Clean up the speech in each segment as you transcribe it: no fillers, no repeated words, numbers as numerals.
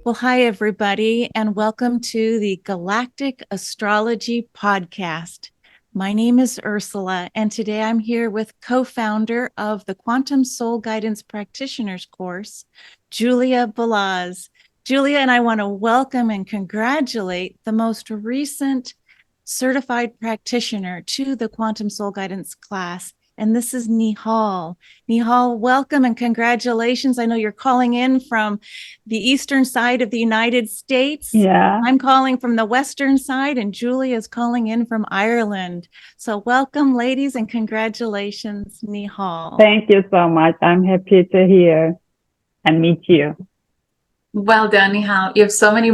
Well, hi, everybody, and welcome to the Galactic Astrology Podcast. My name is Ursula, and today I'm here with co-founder of the Quantum Soul Guidance Practitioners course, Julia Balaz. Julia and I want to welcome and congratulate the most recent certified practitioner to the Quantum Soul Guidance class, and this is Nihal. Nihal, welcome and congratulations. I know you're calling in from the eastern side of the United States. Yeah. I'm calling from the western side, and Julia is calling in from Ireland. So welcome, ladies, and congratulations, Nihal. Thank you so much. I'm happy to hear and meet you. Well done, Nihal. You have so many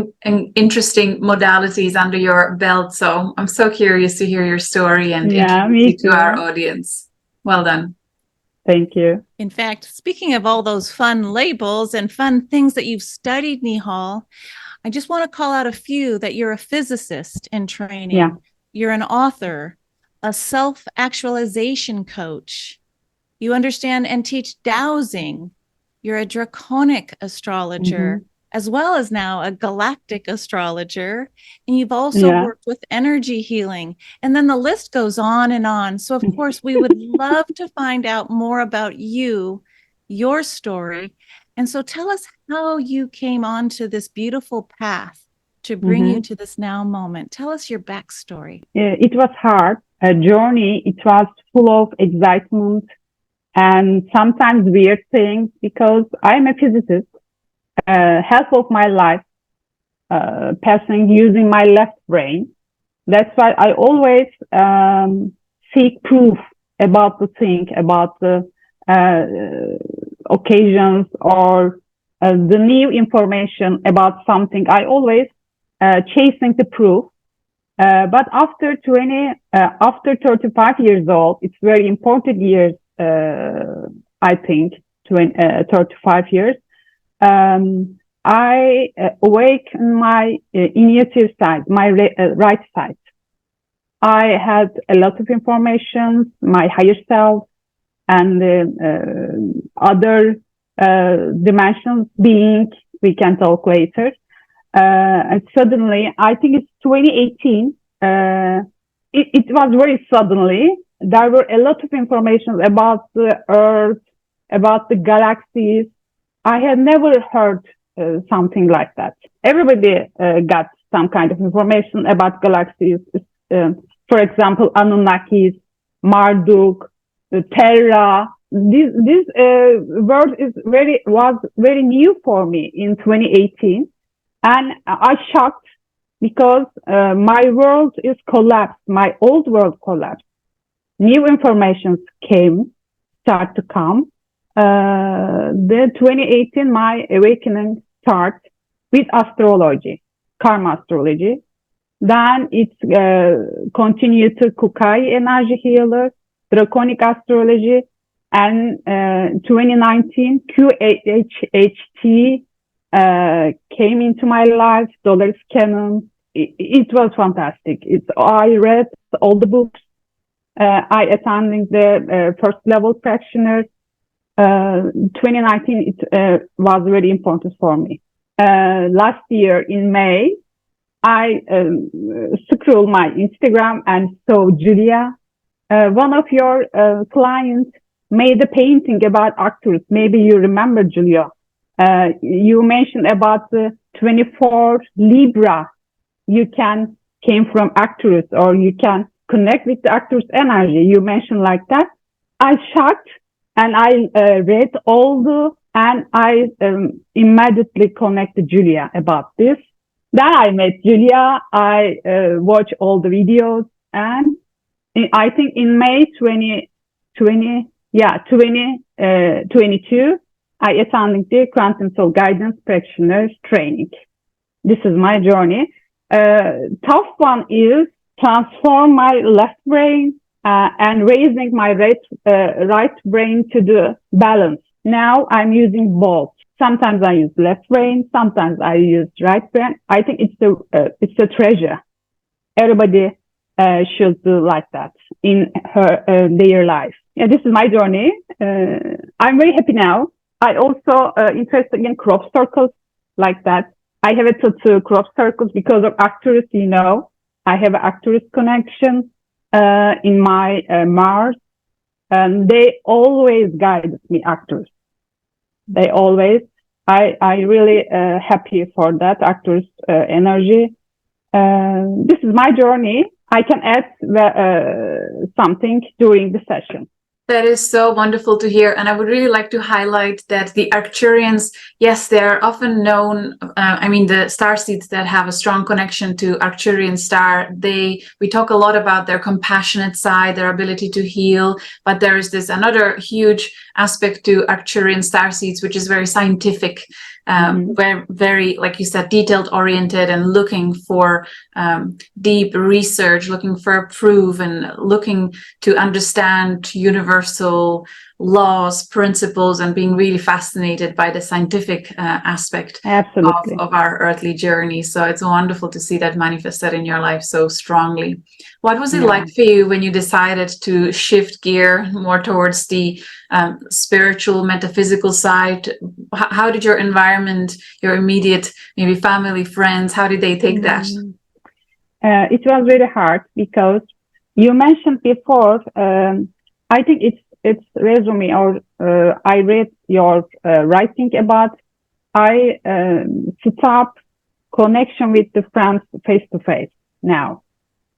interesting modalities under your belt. So I'm so curious to hear your story and introduce you to our audience. Well done. Thank you. In fact, speaking of all those fun labels and fun things that you've studied, Nihal, I just want to call out a few. That you're a physicist in training. Yeah. You're an author, a self-actualization coach. You understand and teach dowsing. You're a draconic astrologer, as well as now a galactic astrologer. And you've also worked with energy healing. And then the list goes on and on. So, of course, we would love to find out more about you, your story. And so tell us how you came onto this beautiful path to bring you to this now moment. Tell us your backstory. It was hard, a journey. It was full of excitement and sometimes weird things because I'm a physicist. Half of my life passing using my left brain. That's why I always seek proof about the thing, about the occasions or the new information about something. I always chasing the proof. But after 35 years old, it's very important years, I think, 35 years. I awaken my intuitive side, my right side. I had a lot of information, my higher self and other dimensions being, we can talk later. And suddenly, I think it's 2018, it was very suddenly, there were a lot of information about the Earth, about the galaxies. I had never heard something like that. Everybody got some kind of information about galaxies. For example, Anunnakis, Marduk, Terra. This word was very new for me in 2018, and I shocked because my world is collapsed. My old world collapsed. New information start to come. The 2018, my awakening starts with astrology, karma astrology. Then it continued to Kukai energy healer, draconic astrology, and 2019 QHHT came into my life, Polaris canon. It was fantastic. I read all the books. I attended the first level practitioner. 2019, it was very important for me. Last year in May, I scrolled my Instagram and saw Julia. One of your clients made a painting about Arcturus. Maybe you remember, Julia. You mentioned about the 24 Libra. You came from Arcturus, or you can connect with the Arcturus energy. You mentioned like that. I shocked. And I read and I immediately connected Julia about this. Then I met Julia. I watched all the videos, and I think in May 2022, I attended the Quantum Soul Guidance Practitioners training. This is my journey. Tough one is transform my left brain and raising my right brain to the balance. Now I'm using both. Sometimes I use left brain, sometimes I use right brain. I think it's a treasure. Everybody should do like that in their life. Yeah, this is my journey. I'm very happy now. I also interested in crop circles like that. I have a tattoo, crop circles, because of Arcturus, you know. I have an Arcturus connection in my Mars, and they always guide me, Arcturus. They always. I really happy for that Arcturus energy. This is my journey. I can add something during the session. That is so wonderful to hear. And I would really like to highlight that the Arcturians, yes, they're often known, the star seeds that have a strong connection to Arcturian star, we talk a lot about their compassionate side, their ability to heal, but there is this another huge aspect to Arcturian star seeds, which is very scientific, very, like you said, detailed oriented and looking for deep research, looking for proof and looking to understand universal laws, principles, and being really fascinated by the scientific aspect of our earthly journey. So it's wonderful to see that manifested in your life so strongly. What was it like for you when you decided to shift gear more towards the spiritual, metaphysical side? How did your environment, your immediate, maybe family, friends, how did they take that? It was very hard because you mentioned before, I think it's resume or I read your writing about I stop connection with the friends face to face now.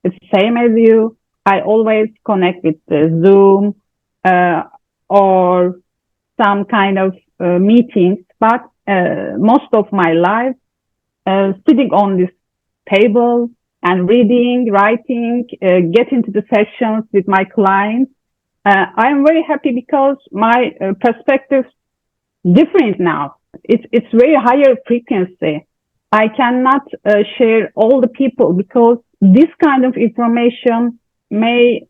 It's same as you. I always connect with the Zoom or some kind of meetings, but most of my life sitting on this table and reading, writing, get into the sessions with my clients. I'm very happy because my perspective different now. It's very higher frequency. I cannot share all the people because this kind of information may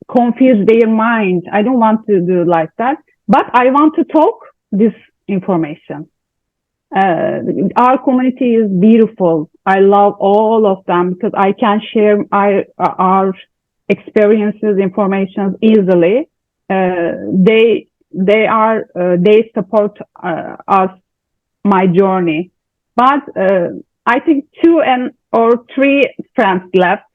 confuse their mind. I don't want to do like that, but I want to talk this information. Our community is beautiful. I love all of them because I can share our experiences, information easily. They support us, my journey. But I think 2 or 3 friends left.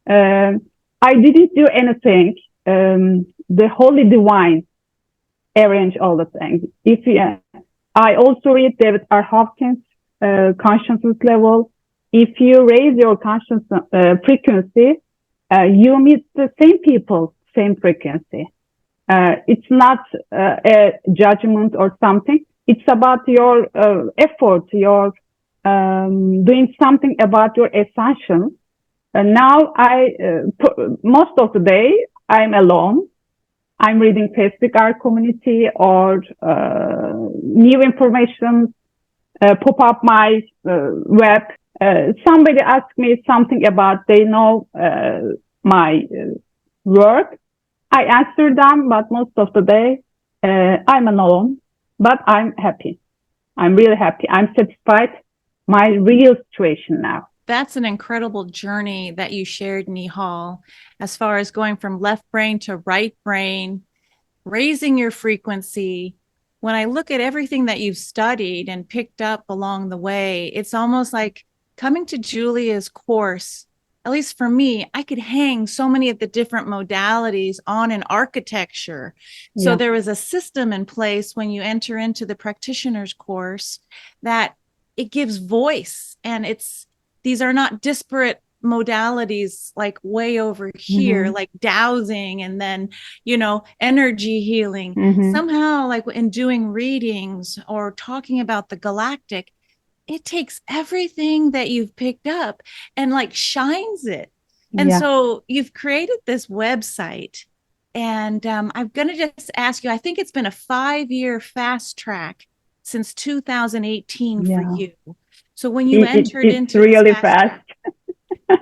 I didn't do anything. The Holy Divine arranged all the things. I also read David R. Hopkins' consciousness level. If you raise your consciousness frequency, you meet the same people, same frequency. It's not a judgment or something. It's about your effort, your doing something about your ascension. And now most of the day, I'm alone. I'm reading Facebook, our community, or new information pop up my web. Somebody asked me something about they know my work. I answer them, but most of the day I'm alone. But I'm happy. I'm really happy. I'm satisfied. My real situation now. That's an incredible journey that you shared, Nihal, as far as going from left brain to right brain, raising your frequency. When I look at everything that you've studied and picked up along the way, it's almost like coming to Julia's course. At least for me, I could hang so many of the different modalities on an architecture. So there was a system in place when you enter into the practitioner's course that it gives voice, and these are not disparate modalities like way over here, like dowsing and then, energy healing. Somehow, like in doing readings or talking about the galactic, it takes everything that you've picked up and like shines it. And so you've created this website, and I'm going to just ask you, I think it's been a 5-year fast track since 2018 for you. So when you entered into really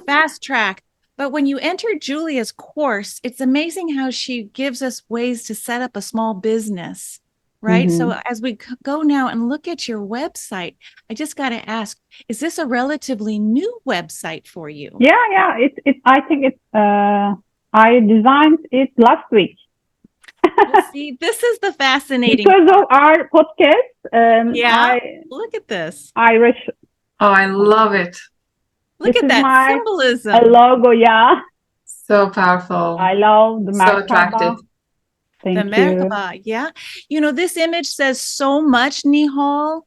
fast track, but when you entered Julia's course, it's amazing how she gives us ways to set up a small business. Right. So as we go now and look at your website, I just got to ask, is this a relatively new website for you? Yeah. I think it's, I designed it last week. Well, see, this is the fascinating Because part. of our podcast, Yeah, look at this. Oh, I love it. Look This at is that my symbolism. logo, yeah. So powerful. I love the So attractive. Merkaba. Thank The you. Merkaba, yeah. You know, this image says so much, Nihal.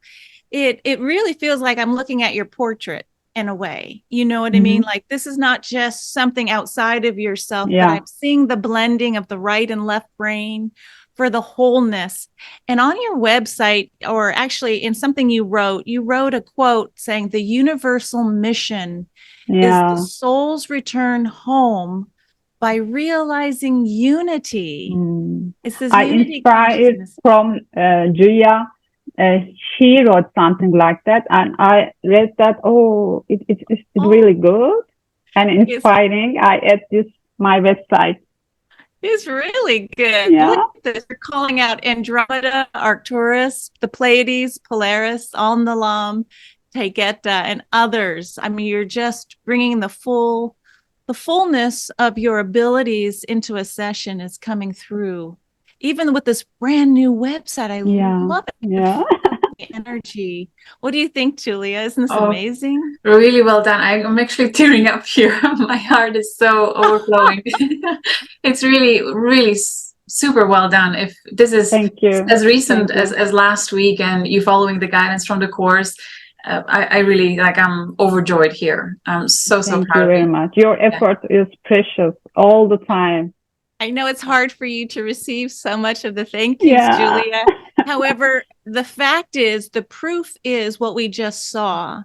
It really feels like I'm looking at your portrait in a way. You know what I mean? Like this is not just something outside of yourself, but I'm seeing the blending of the right and left brain for the wholeness. And on your website, or actually in something you wrote a quote saying the universal mission is the soul's return home by realizing unity. It's this I unity inspired from Julia. She wrote something like that, and I read that. Oh, it's really good and inspiring. I add this my website. It's really good. Yeah. Look at this. You're calling out Andromeda, Arcturus, the Pleiades, Polaris, Alnilam, Taygeta, and others. I mean, you're just bringing the fullness of your abilities into a session is coming through. Even with this brand new website, I love it. Yeah. The energy. What do you think, Julia? Isn't this amazing? Really well done. I'm actually tearing up here. My heart is so overflowing. It's really, really super well done. If this is as recent as last week and you following the guidance from the course, I really like, I'm overjoyed here. I'm so proud. Thank you very much. Your effort is precious all the time. I know it's hard for you to receive so much of the thank yous, Julia. However, the fact is, the proof is what we just saw,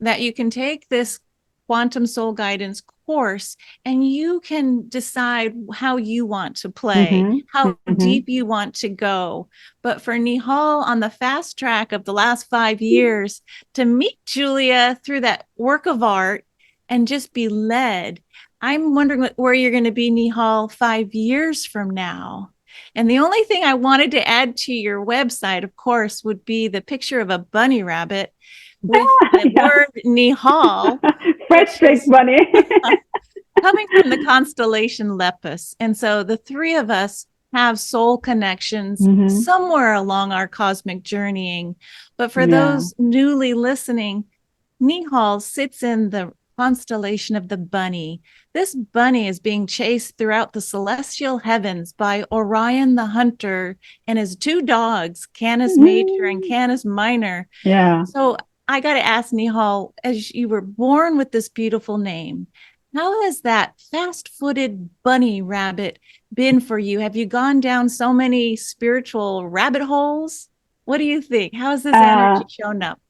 that you can take this quantum soul guidance course and you can decide how you want to play, how deep you want to go. But for Nihal, on the fast track of the last 5 years, to meet Julia through that work of art and just be led, I'm wondering where you're going to be, Nihal, 5 years from now. And the only thing I wanted to add to your website, of course, would be the picture of a bunny rabbit with the word Nihal. Fresh bunny. Coming from the constellation Lepus. And so the three of us have soul connections somewhere along our cosmic journeying. But for those newly listening, Nihal sits in the constellation of the bunny. This bunny is being chased throughout the celestial heavens by Orion the Hunter and his 2 dogs, Canis Major and Canis Minor. Yeah. So I got to ask Nihal, as you were born with this beautiful name, how has that fast-footed bunny rabbit been for you? Have you gone down so many spiritual rabbit holes? What do you think? How has this energy shown up?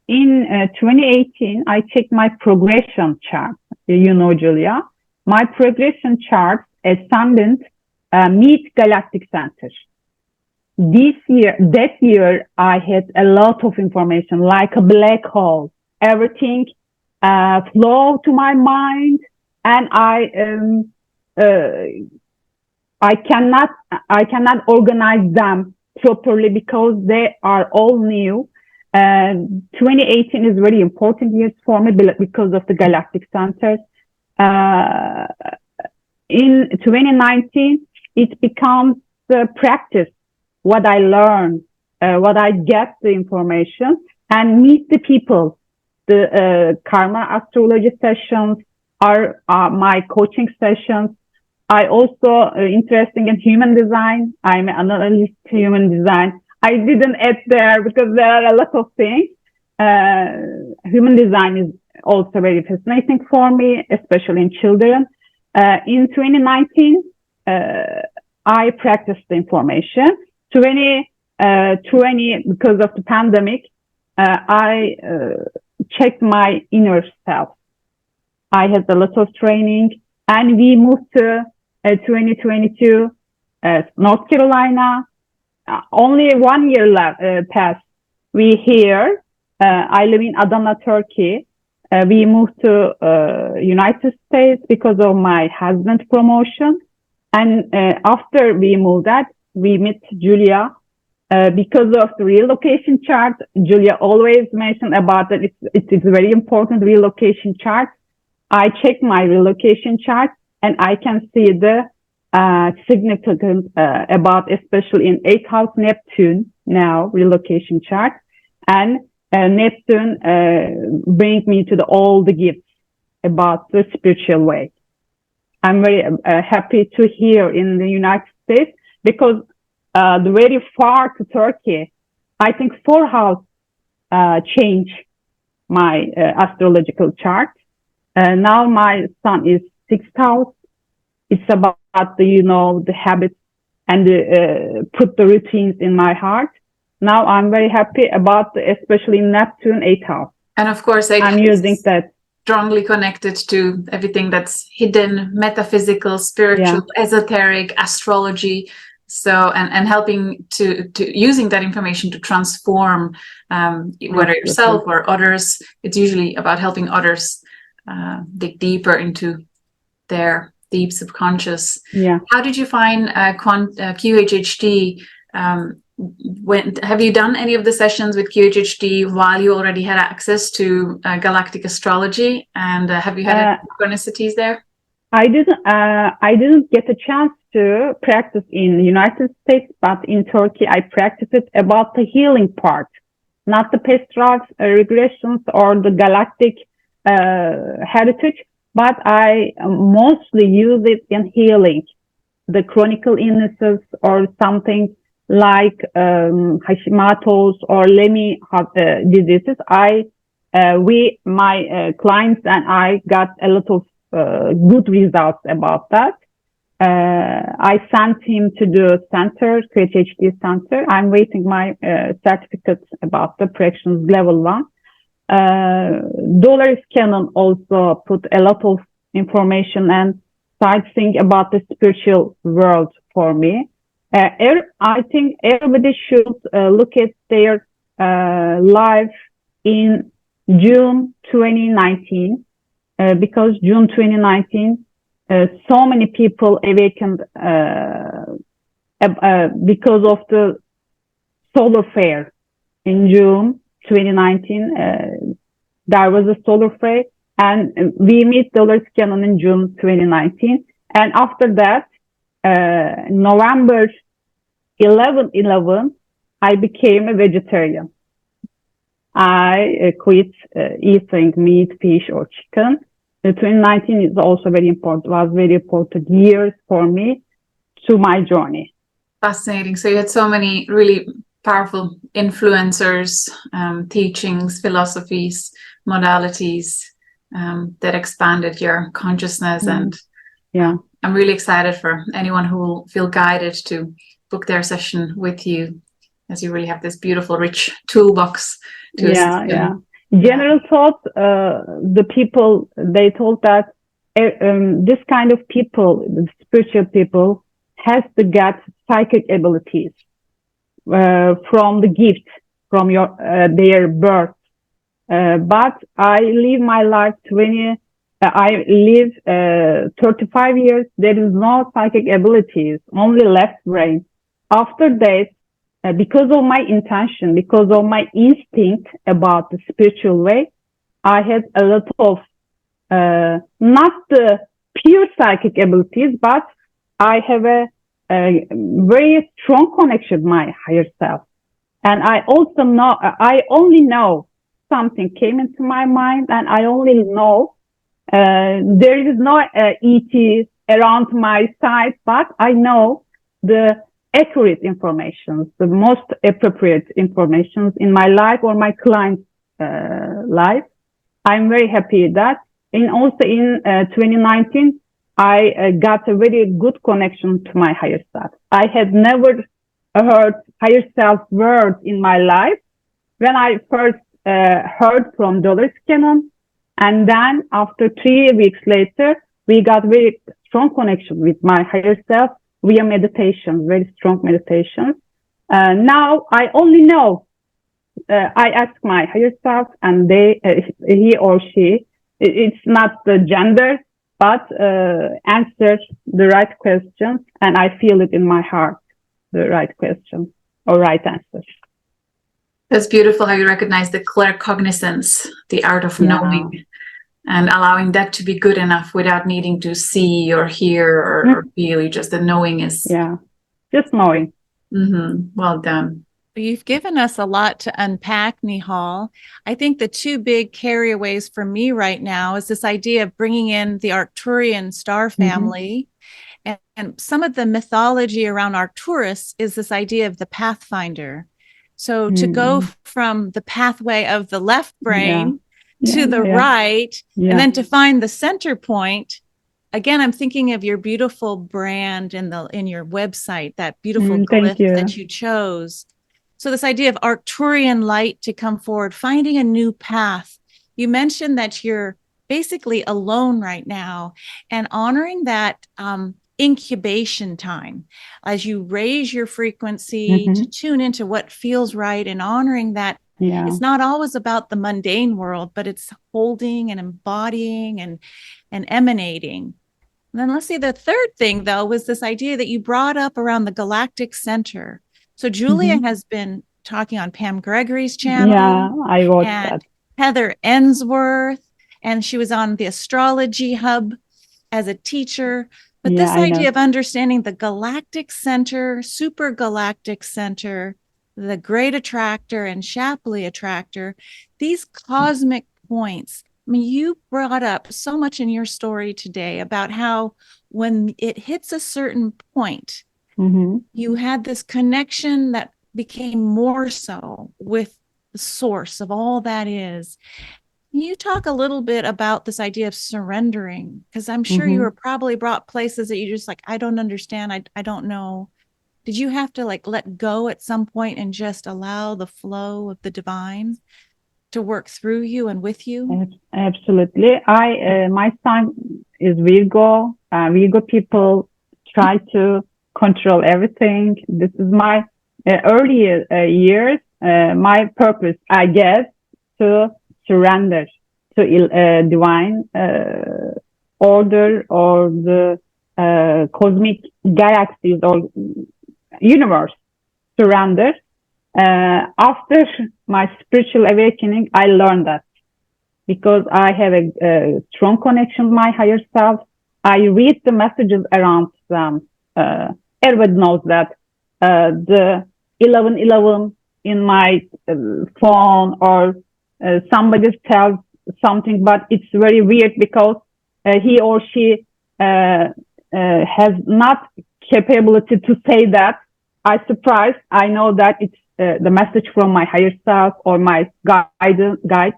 In 2018, I checked my progression chart. You know, Julia, my progression chart, Ascendant, meet Galactic Center. That year, I had a lot of information, like a black hole. Everything flowed to my mind, and I cannot organize them properly because they are all new. 2018 is very important year for me because of the Galactic Center. In 2019, it becomes the practice, what I learn, what I get the information, and meet the people. The karma astrology sessions are my coaching sessions. I also interested in human design. I'm an analyst human design. I didn't add there because there are a lot of things. Human design is also very fascinating for me, especially in children. In 2019, I practiced the information. 2020, because of the pandemic, I checked my inner self. I had a lot of training, and we moved to 2022, North Carolina. Only 1 year passed. We here. I live in Adana, Turkey. We moved to United States because of my husband's promotion. And after we moved that, we met Julia. Because of the relocation chart, Julia always mentioned about that. It is very important, relocation chart. I checked my relocation chart and I can see the significant about, especially in 8th house Neptune now, relocation chart. And Neptune brings me to all the gifts about the spiritual way. I'm very happy to hear in the United States, because the very far to Turkey, I think 4 house change my astrological chart. Now my sun is 6th house. It's about the habits and put the routines in my heart. Now I'm very happy about, especially Neptune 8th house. And of course, I'm using that. Strongly connected to everything that's hidden, metaphysical, spiritual, esoteric, astrology. So, and helping to using that information to transform whether yourself or others. It's usually about helping others dig deeper into their deep subconscious. How did you find QHHT? Have you done any of the sessions with QHHT while you already had access to galactic astrology? And have you had any synchronicities there? I didn't get a chance to practice in the United States, but in Turkey I practiced it about the healing part, not the past life regressions or the galactic heritage, but I mostly use it in healing the chronic illnesses or something like Hashimoto's or Lemme diseases. My clients and I got a lot of good results about that. I sent him to the center, QHHT center. I'm waiting my certificate about the Practitioner level 1. Polaris Canon also put a lot of information and sightseeing about the spiritual world for me. I think everybody should look at their life in June 2019, because June 2019, so many people awakened because of the solar flare. In June 2019, there was a solar flare, and we meet Polaris Canon in June 2019. And after that, November 11/11, I became a vegetarian. I quit eating meat, fish, or chicken. 2019 is also very important, was very important years for me to my journey. Fascinating. So you had so many really powerful influencers, teachings, philosophies, modalities that expanded your consciousness. And I'm really excited for anyone who will feel guided to book their session with you, as you really have this beautiful, rich toolbox to assist them. General thought, the people, they told that this kind of people, the spiritual people, has to get psychic abilities from the gift, from their birth. But I live my life 35 years. There is no psychic abilities, only left brain. After that, because of my intention, because of my instinct about the spiritual way, I had a lot of, not the pure psychic abilities, but I have a very strong connection with my higher self. And I also know, I only know something came into my mind, and I only know there is no ET around my side, but I know the accurate information, the most appropriate information in my life or my client's life. I'm very happy that. And also in 2019, I got a very good connection to my higher self. I had never heard higher self words in my life. When I first heard from Polaris Canon, and then after 3 weeks later, we got very strong connection with my higher self via meditation, very strong meditation. Now I only know, I ask my higher self, and he or she, it's not the gender, but answer the right questions, and I feel it in my heart, the right question or right answer. That's beautiful how you recognize the claircognizance, the art of knowing. and allowing that to be good enough without needing to see or hear or feel. Just the knowing is just knowing. Well done. You've given us a lot to unpack, Nihal. I think the two big carryaways for me right now is this idea of bringing in the Arcturian star family. And some of the mythology around Arcturus is this idea of the pathfinder. So to go from the pathway of the left brain to the right, and then to find the center point. Again, I'm thinking of your beautiful brand in your website, that beautiful glyph that you chose. So this idea of Arcturian light to come forward, finding a new path. You mentioned that you're basically alone right now, and honoring that incubation time as you raise your frequency to tune into what feels right, and honoring that it's not always about the mundane world, but it's holding and embodying and emanating. And then let's see, the third thing though was this idea that you brought up around the Galactic Center. So Julia has been talking on Pam Gregory's channel. Yeah, I watched that. Heather Ensworth, and she was on the Astrology Hub as a teacher. But this idea of understanding the Galactic Center, Super Galactic Center, the Great Attractor and Shapley Attractor, these cosmic points. I mean, you brought up so much in your story today about how when it hits a certain point, you had this connection that became more so with the source of all that is. Can you talk a little bit about this idea of surrendering? Because I'm sure you were probably brought places that you just like, I don't understand. I don't know. Did you have to like let go at some point and just allow the flow of the divine to work through you and with you? Absolutely. My sign is Virgo. Virgo people try to control everything. This is my early years. My purpose, I guess, to surrender to divine order or the cosmic galaxies or universe. Surrender. After my spiritual awakening, I learned that because I have a strong connection with my higher self. I read the messages around them. Everybody knows that the 1111 in my phone, or somebody tells something, but it's very weird because he or she has not capability to say that. I surprised. I know that it's the message from my higher self or my guide.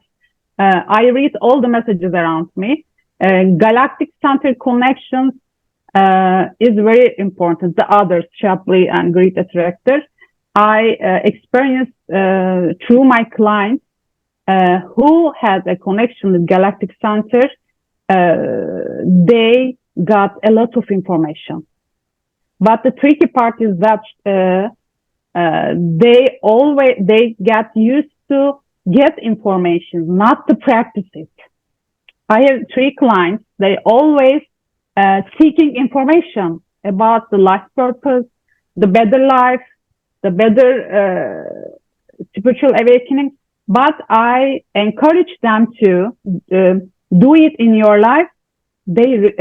I read all the messages around me. Galactic center connections is very important. The others, Shapley and Great Attractor, I experienced through my clients who had a connection with Galactic Center. They got a lot of information. But the tricky part is that they get used to get information, not to practice it. I have 3 clients. They always seeking information about the life purpose, the better life, the better spiritual awakening. But I encourage them to do it in your life. They,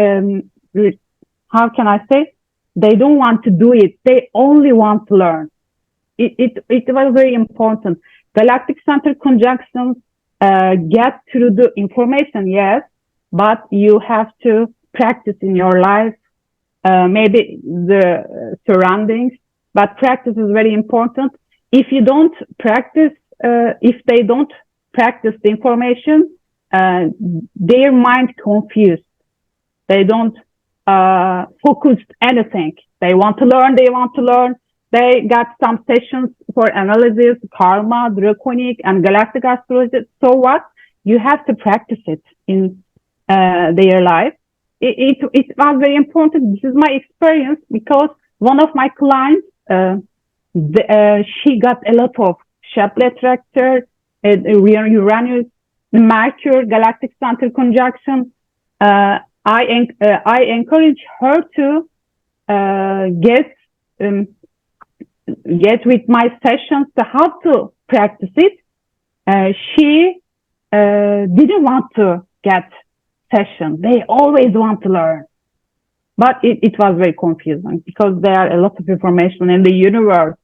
how can I say? They don't want to do it. They only want to learn. It was very important. Galactic center conjunctions get through the information, yes, but you have to practice in your life, maybe the surroundings, but practice is very important. If you don't practice, if they don't practice the information, their mind confused. They don't focus anything. They want to learn. They got some sessions for analysis, karma, draconic, and galactic astrology. So what? You have to practice it in their life. It was very important. This is my experience because one of my clients, she got a lot of Shapley Attractor, Uranus, Mercury, Galactic Center conjunction. I encourage her to get with my sessions to how to practice it. She didn't want to get session. They always want to learn. But it was very confusing because there are a lot of information in the universe.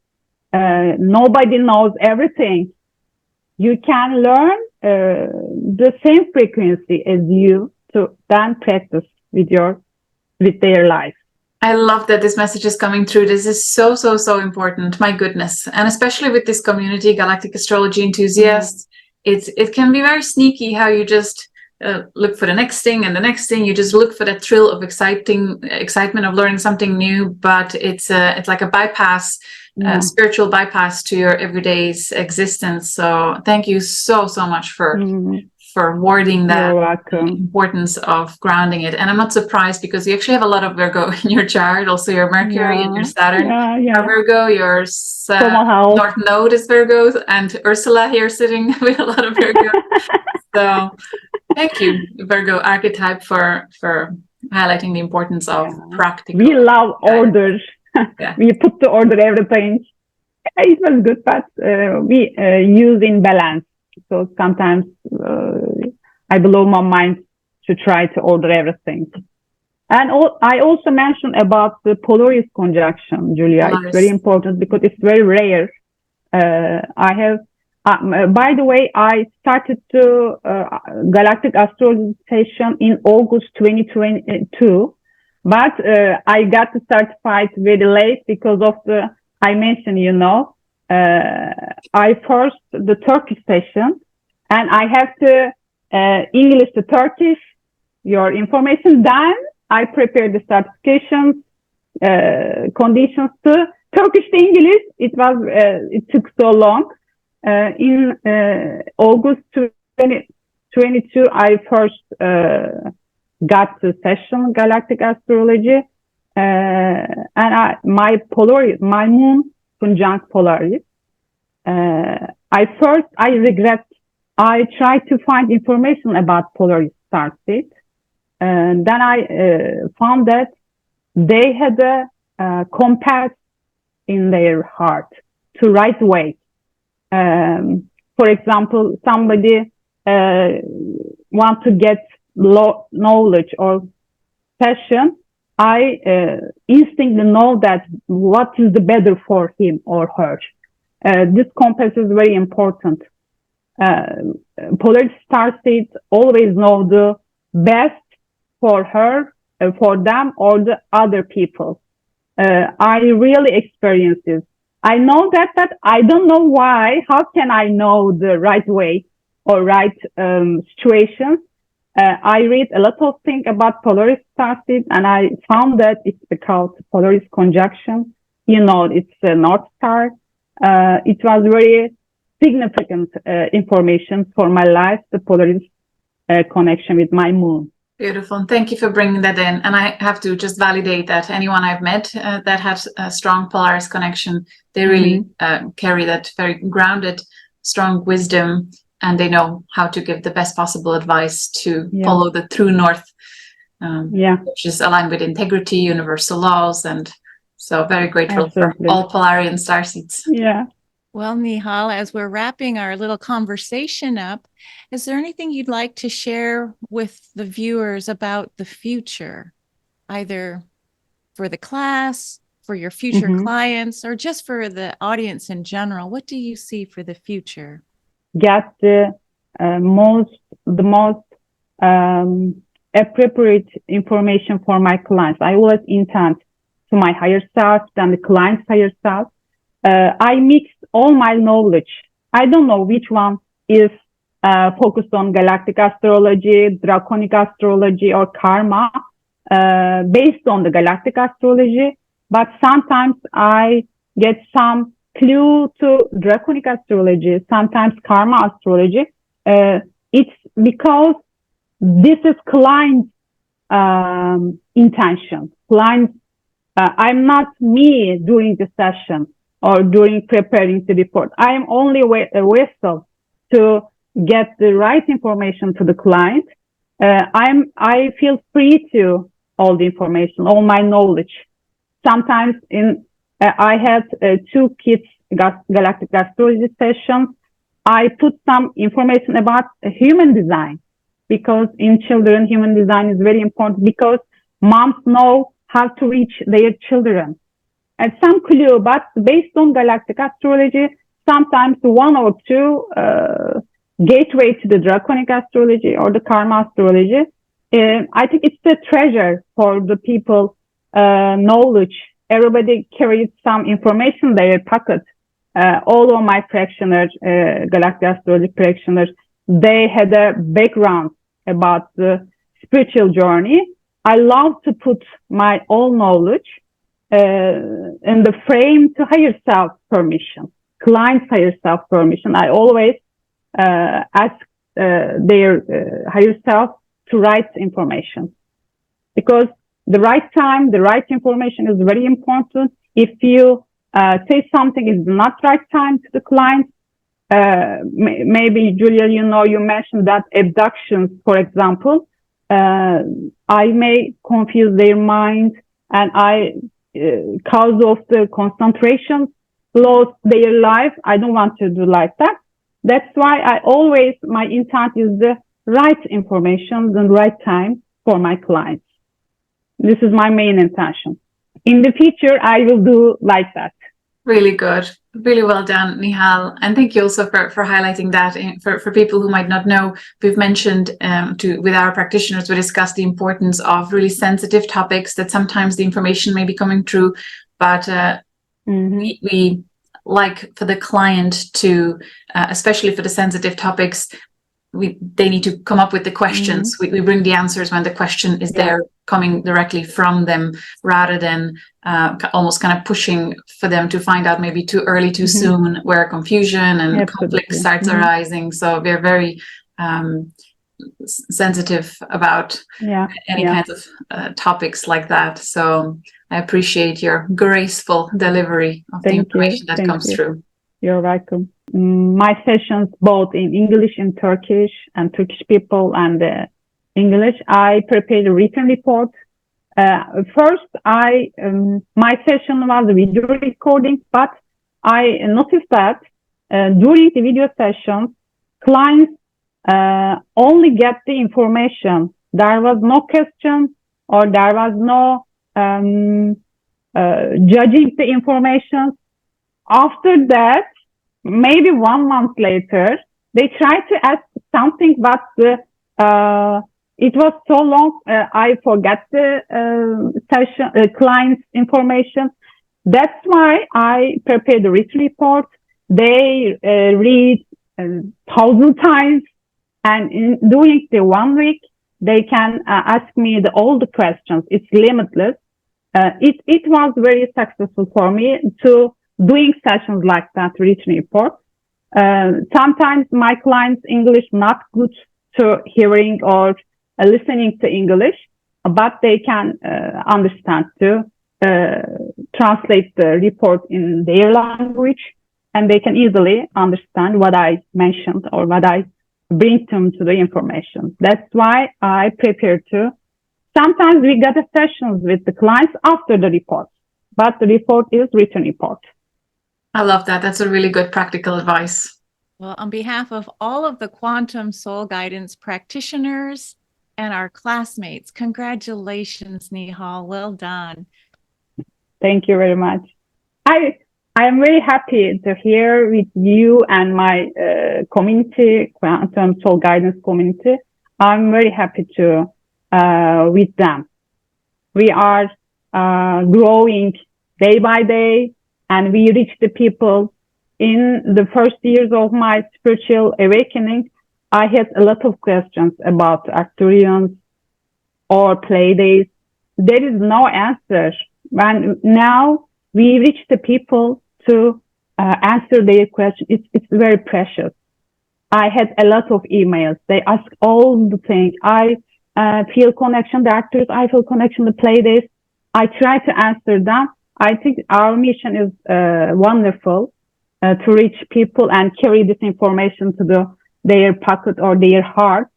Nobody knows everything. You can learn the same frequency as you to then practice with their life. I love that this message is coming through. This is so, so, so important. My goodness. And especially with this community, Galactic Astrology Enthusiasts, it can be very sneaky how you just look for the next thing and the next thing. You just look for that thrill of excitement of learning something new, but it's like a bypass, spiritual bypass to your everyday's existence. So thank you so, so much for wording that importance of grounding it. And I'm not surprised because you actually have a lot of Virgo in your chart, also your Mercury and your Saturn are Virgo, your North Node is Virgo, and Ursula here sitting with a lot of Virgo. So thank you, Virgo archetype, for highlighting the importance of practical. We love orders. We put to order everything. It was good, but we use in balance. So sometimes I blow my mind to try to order everything. And I also mentioned about the Polaris conjunction, Julia. Polaris. It's very important because it's very rare. I have, by the way, I started to Galactic Astrology in August 2022, but I got certified very late because of I mentioned, I first the Turkish session, and I have to English to Turkish your information. Then I prepared the certifications conditions to Turkish to English. It took so long. In August 2022, I first got the session Galactic Astrology, and my moon conjunct Polaris. I regret. I tried to find information about Polaris star seed, and then I found that they had a compass in their heart to right way. For example, somebody want to get knowledge or passion. I instinctively know that what is the better for him or her. This compass is very important. Polaris star seeds always know the best for her, for them, or the other people. I really experience this. I know that, but I don't know why. How can I know the right way or right situations? I read a lot of things about Polaris star seed, and I found that it's because Polaris conjunction. It's a North Star. It was very significant information for my life, the Polaris connection with my moon. Beautiful. Thank you for bringing that in. And I have to just validate that anyone I've met that has a strong Polaris connection, they really carry that very grounded, strong wisdom, and they know how to give the best possible advice to follow the true north, which is aligned with integrity, universal laws. And so very grateful for all Polarian starseeds. Yeah. Well, Nihal, as we're wrapping our little conversation up, is there anything you'd like to share with the viewers about the future, either for the class, for your future clients, or just for the audience in general? What do you see for the future? Get the most appropriate information for my clients. I always intend to my higher self and the client's higher self. I mix all my knowledge. I don't know which one is focused on galactic astrology, draconic astrology, or karma, based on the galactic astrology. But sometimes I get some clue to draconic astrology, sometimes karma astrology. It's because this is client's intention. I'm not me during the session or during preparing the report. I am only a vessel to get the right information to the client. I feel free to all the information, all my knowledge. Sometimes I had 2 kids galactic astrology sessions. I put some information about human design. because in children, human design is very important because moms know how to reach their children. And some clue, but based on galactic astrology, sometimes one or two gateway to the draconic astrology or the karma astrology. I think it's a treasure for the people, knowledge. Everybody carries some information in their pocket. All of my practitioners, galactic astrology practitioners, they had a background about the spiritual journey. I love to put my own knowledge in the frame to higher self permission, client's higher self permission. I always ask their higher self to write information, because the right time, the right information is very important. If you say something is not right time to the client, maybe Julia, you mentioned that abductions, for example, I may confuse their mind, and cause of the concentration, lost their life. I don't want to do like that. That's why my intent is the right information, the right time for my clients. This is my main intention. In the future, I will do like that. Really good. Really well done, Nihal. And thank you also for highlighting that. For people who might not know, we've mentioned with our practitioners, we discussed the importance of really sensitive topics that sometimes the information may be coming through, but we like for the client to, especially for the sensitive topics, they need to come up with the questions. We bring the answers when the question is there, coming directly from them, rather than almost kind of pushing for them to find out maybe too early, too soon, where confusion and conflict starts arising. So we're very sensitive about any kinds of topics like that. So I appreciate your graceful delivery of the information that comes through. You're welcome. My sessions, both in English and Turkish, and Turkish people and English, I prepared a written report. First, my session was a video recording, but I noticed that during the video sessions, clients only get the information. There was no question, or there was no judging the information. After that, maybe 1 month later, they tried to ask something, but it was so long, I forgot the client's information. That's why I prepared the written report. They read 1,000 times, and during the 1 week, they can ask me all the questions. It's limitless. It was very successful for me to doing sessions like that, written report. Sometimes my clients' English not good to hearing or listening to English, but they can understand to translate the report in their language, and they can easily understand what I mentioned or what I bring them to the information. That's why I prepare to. Sometimes we get sessions with the clients after the report, but the report is written report. I love that. That's a really good practical advice. Well, on behalf of all of the Quantum Soul Guidance practitioners and our classmates, congratulations, Nihal. Well done. Thank you very much. I am very happy to hear with you and my community, Quantum Soul Guidance community. I'm very happy to with them. We are growing day by day, and we reach the people. In the first years of my spiritual awakening, I had a lot of questions about Arcturians or play days. There is no answer. And now we reach the people to answer their questions. It's very precious. I had a lot of emails. They ask all the things. I feel connection, the Arcturus, I feel connection, the play days. I try to answer them. I think our mission is wonderful to reach people and carry this information to their pocket or their heart.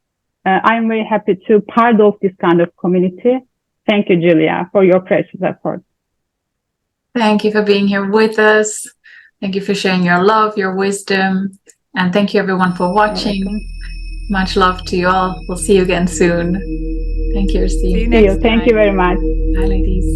I'm very happy to be part of this kind of community. Thank you, Julia, for your precious effort. Thank you for being here with us. Thank you for sharing your love, your wisdom, and thank you everyone for watching. Much love to you all. We'll see you again soon. Thank you, See you Steve. next See you. Thank you time. very much. Bye, ladies.